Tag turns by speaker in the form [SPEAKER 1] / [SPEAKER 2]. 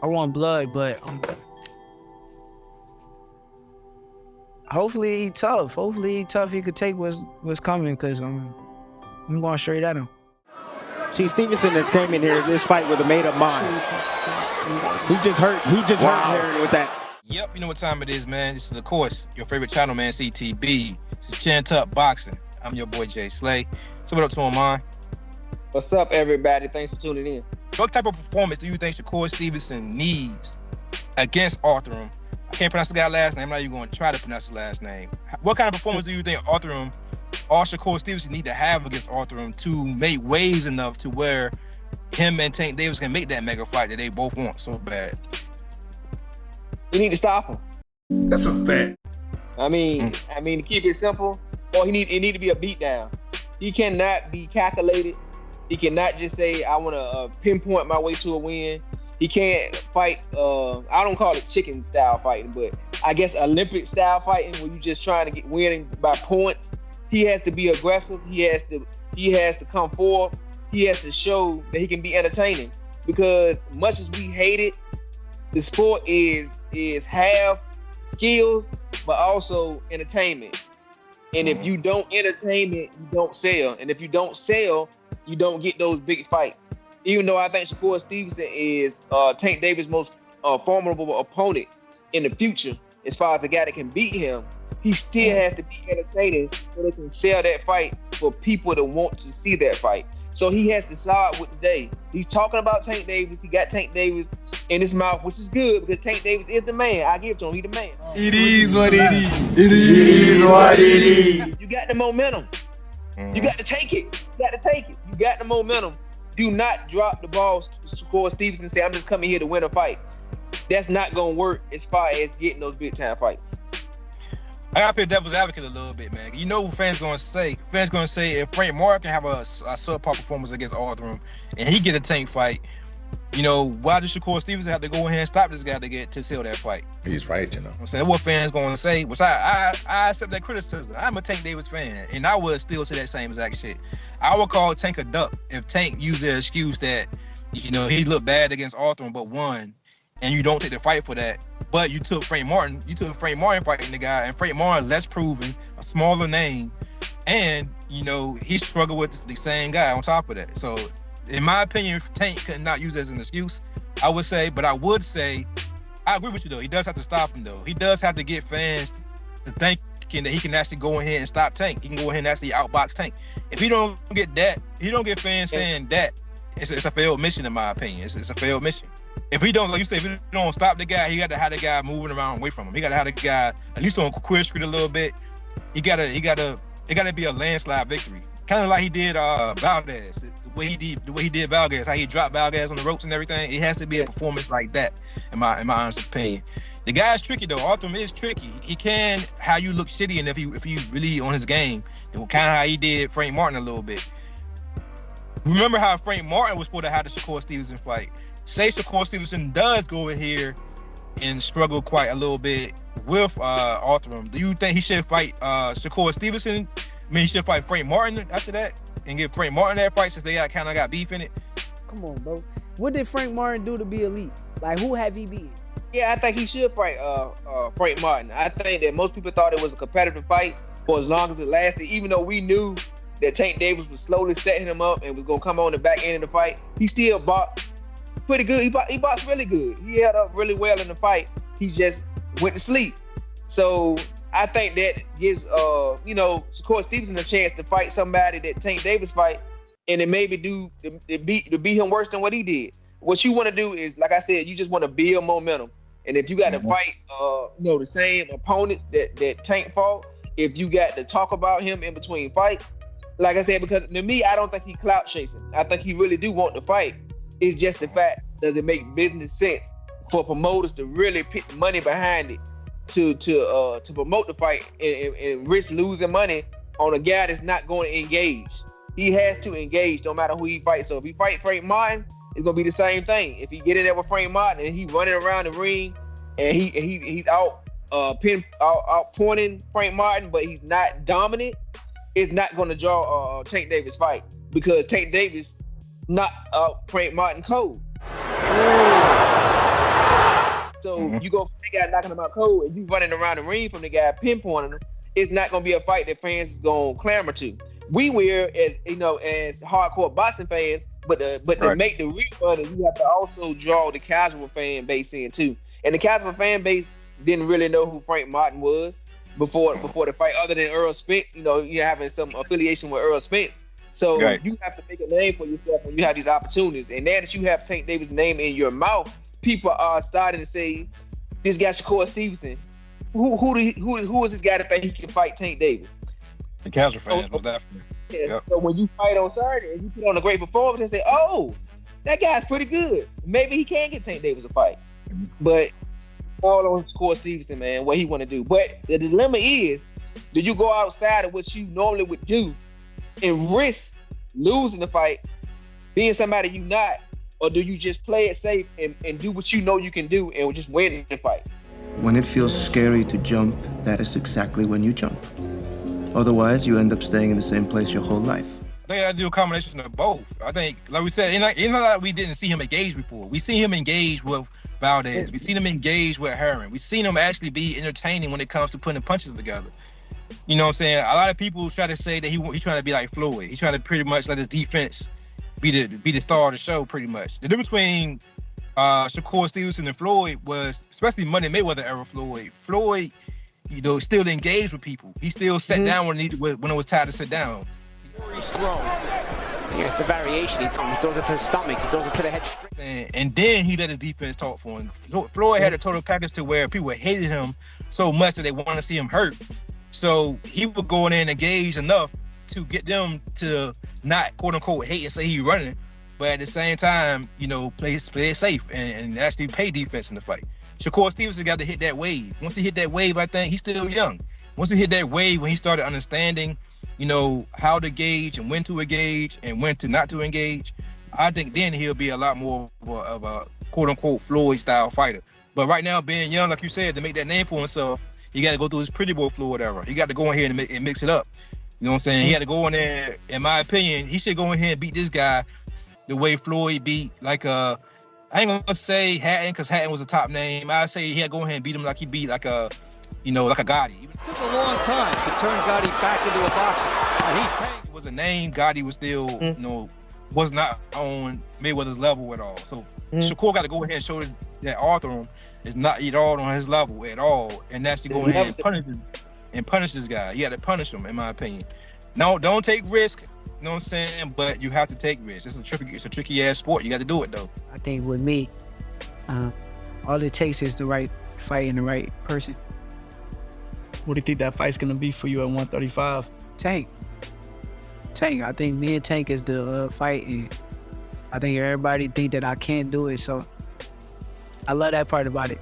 [SPEAKER 1] I want blood, but hopefully he tough. Hopefully he tough. He could take what's coming, cause I'm going straight at him.
[SPEAKER 2] See, Stevenson has came in here this fight with a made-up mind. He just hurt. Hurt Harry with that.
[SPEAKER 3] Yep, you know what time it is, man. This is, of course, your favorite channel, man, CTB. This is Chin Tuck Boxing. I'm your boy, Jay Slay. So what up to him, man?
[SPEAKER 4] What's up, everybody? Thanks for tuning in.
[SPEAKER 3] What type of performance do you think Shakur Stevenson needs against Arthur? I can't pronounce the guy's last name. I'm not even going to try to pronounce his last name. What kind of performance do you think Arthur or Shakur Stevenson need to have against Arthur to make waves enough to where him and Tank Davis can make that mega fight that they both want so bad?
[SPEAKER 4] You need to stop him.
[SPEAKER 5] That's a fact.
[SPEAKER 4] I mean, to keep it simple, it need to be a beatdown. He cannot be calculated. He cannot just say, I want to pinpoint my way to a win. He can't fight, I don't call it chicken style fighting, but I guess Olympic style fighting where you just trying to get winning by points. He has to be aggressive. He has to come forward. He has to show that he can be entertaining, because much as we hate it, the sport is half skills, but also entertainment. And if you don't entertain it, you don't sell. And if you don't sell, you don't get those big fights. Even though I think Shakur Stevenson is Tank Davis' most formidable opponent in the future, as far as the guy that can beat him, he still has to be entertaining so they can sell that fight for people that want to see that fight. So he has to start with today. He's talking about Tank Davis. He got Tank Davis in his mouth, which is good, because Tank Davis is the man. I give it to him. He's the man.
[SPEAKER 5] It is what it is. It is what it is.
[SPEAKER 4] You got the momentum. You got to take it. You got the momentum. Do not drop the ball to Shakur Stevenson and say, I'm just coming here to win a fight. That's not going to work as far as getting those big-time fights.
[SPEAKER 3] I got to play devil's advocate a little bit, man. You know what fans going to say? Fans going to say if Frank Martin can have a subpar performance against Arthur and he get a Tank fight, you know, why does Shakur Stevenson have to go ahead and stop this guy to sell that fight?
[SPEAKER 5] He's right, you know.
[SPEAKER 3] I'm saying what fans going to say, which I accept that criticism. I'm a Tank Davis fan, and I would still say that same exact shit. I would call Tank a duck if Tank used the excuse that, you know, he looked bad against Arthur but won, and you don't take the fight for that. But you took Frank Martin fighting the guy, and Frank Martin less proven, a smaller name, and you know he struggled with the same guy on top of that. So, in my opinion, Tank could not use it as an excuse. I would say, but I would say, I agree with you though. He does have to stop him though. He does have to get fans to thinking that he can actually go ahead and stop Tank. He can go ahead and actually outbox Tank. If he don't get that, he don't get fans saying that, it's a failed mission in my opinion. It's a failed mission. If he don't, like you say, if he don't stop the guy, he got to have the guy moving around away from him. He got to have the guy at least on Queer Street a little bit. It got to be a landslide victory, kind of like he did Valdez. The way he did Valdez, how he dropped Valdez on the ropes and everything. It has to be a performance like that, in my honest opinion. The guy's tricky though. Arthur is tricky. He can how you look shitty, and if he really on his game, kind of how he did Frank Martin a little bit. Remember how Frank Martin was supposed to have the Shakur Stevenson fight. Say Shakur Stevenson does go in here and struggle quite a little bit with Arthur. Do you think he should fight Shakur Stevenson? I mean, he should fight Frank Martin after that and give Frank Martin that fight since they kind of got beef in it?
[SPEAKER 1] Come on, bro. What did Frank Martin do to be elite? Like, who have he beaten?
[SPEAKER 4] Yeah, I think he should fight Frank Martin. I think that most people thought it was a competitive fight for as long as it lasted, even though we knew that Tank Davis was slowly setting him up and was going to come on the back end of the fight. He still boxed pretty good. He boxed really good. He held up really well in the fight. He just went to sleep. So I think that gives Shakur Stevenson a chance to fight somebody that Tank Davis fight, and it maybe beat him worse than what he did. What you want to do is, like I said, you just want to build momentum. And if you got to fight the same opponents that Tank fought, if you got to talk about him in between fights, like I said, because to me, I don't think he clout chasing. I think he really do want to fight. It's just the fact, does it make business sense for promoters to really put the money behind it to promote the fight and risk losing money on a guy that's not going to engage? He has to engage no matter who he fights. So if he fight Frank Martin, it's gonna be the same thing. If he get in there with Frank Martin and he running around the ring and he's out pointing Frank Martin, but he's not dominant, it's not gonna draw Tank Davis fight, because Tank Davis knocked out Frank Martin cold. you go from the guy knocking him out cold and you running around the ring from the guy pinpointing him, it's not gonna be a fight that fans is gonna clamor to. We will, as as hardcore boxing fans, but to make the real money, you have to also draw the casual fan base in too. And the casual fan base didn't really know who Frank Martin was before the fight, other than Earl Spence. You're having some affiliation with Earl Spence. So you have to make a name for yourself when you have these opportunities. And now that you have Tank Davis' name in your mouth, people are starting to say, this guy Shakur Stevenson, who is this guy that think he can fight Tank Davis?
[SPEAKER 3] The casual fans was definitely.
[SPEAKER 4] Yeah. Yep. So when you fight on Saturday and you put on a great performance and say, oh, that guy's pretty good, maybe he can get Tank Davis a fight. But all on Shakur Stevenson, man, what he want to do. But the dilemma is, do you go outside of what you normally would do and risk losing the fight, being somebody you not, or do you just play it safe and do what you know you can do and just win the fight?
[SPEAKER 6] When it feels scary to jump, that is exactly when you jump. Otherwise, you end up staying in the same place your whole life.
[SPEAKER 3] I think I do a combination of both. I think, like we said, that we didn't see him engage before. We seen him engage with Valdez. We seen him engage with Herring. We seen him actually be entertaining when it comes to putting punches together. You know what I'm saying? A lot of people try to say that he trying to be like Floyd. He trying to pretty much let his defense be the star of the show, pretty much. The difference between Shakur Stevenson and Floyd was, especially Money Mayweather era Floyd, still engaged with people. He still sat down when it was time to sit down.
[SPEAKER 7] He's thrown. It's the variation. He throws it to the stomach. He throws it to the head straight.
[SPEAKER 3] And then he let his defense talk for him. Floyd had a total package to where people hated him so much that they wanted to see him hurt. So he would go in there and engage enough to get them to not, quote unquote, hate and say he running, but at the same time, play it safe and actually pay defense in the fight. Shakur Stevenson got to hit that wave. Once he hit that wave, I think he's still young. Once he hit that wave, when he started understanding, how to gauge and when to engage and when to not to engage, I think then he'll be a lot more of a quote unquote Floyd style fighter. But right now, being young, like you said, to make that name for himself, he got to go through his pretty boy Floyd era. He got to go in here and mix it up. You know what I'm saying? He had to go in there. In my opinion, he should go in here and beat this guy the way Floyd beat, like I ain't gonna say Hatton, because Hatton was a top name. I say he had to go in here and beat him like he beat like a Gotti.
[SPEAKER 7] It took a long time to turn Gotti back into a boxer, and he's paying.
[SPEAKER 3] It was a name. Gotti was still, was not on Mayweather's level at all. So Shakur got to go in here and show that Arthur is not at all on his level at all, and that's to go in here and punish this guy. You got to punish him, in my opinion. No, don't take risk. You know what I'm saying? But you have to take risks. It's a tricky ass sport. You got to do it though.
[SPEAKER 1] I think with me, all it takes is the right fight and the right person.
[SPEAKER 5] What do you think that fight's gonna be for you at 135?
[SPEAKER 1] Tank. I think me and Tank is the fight, and I think everybody think that I can't do it. So I love that part about it.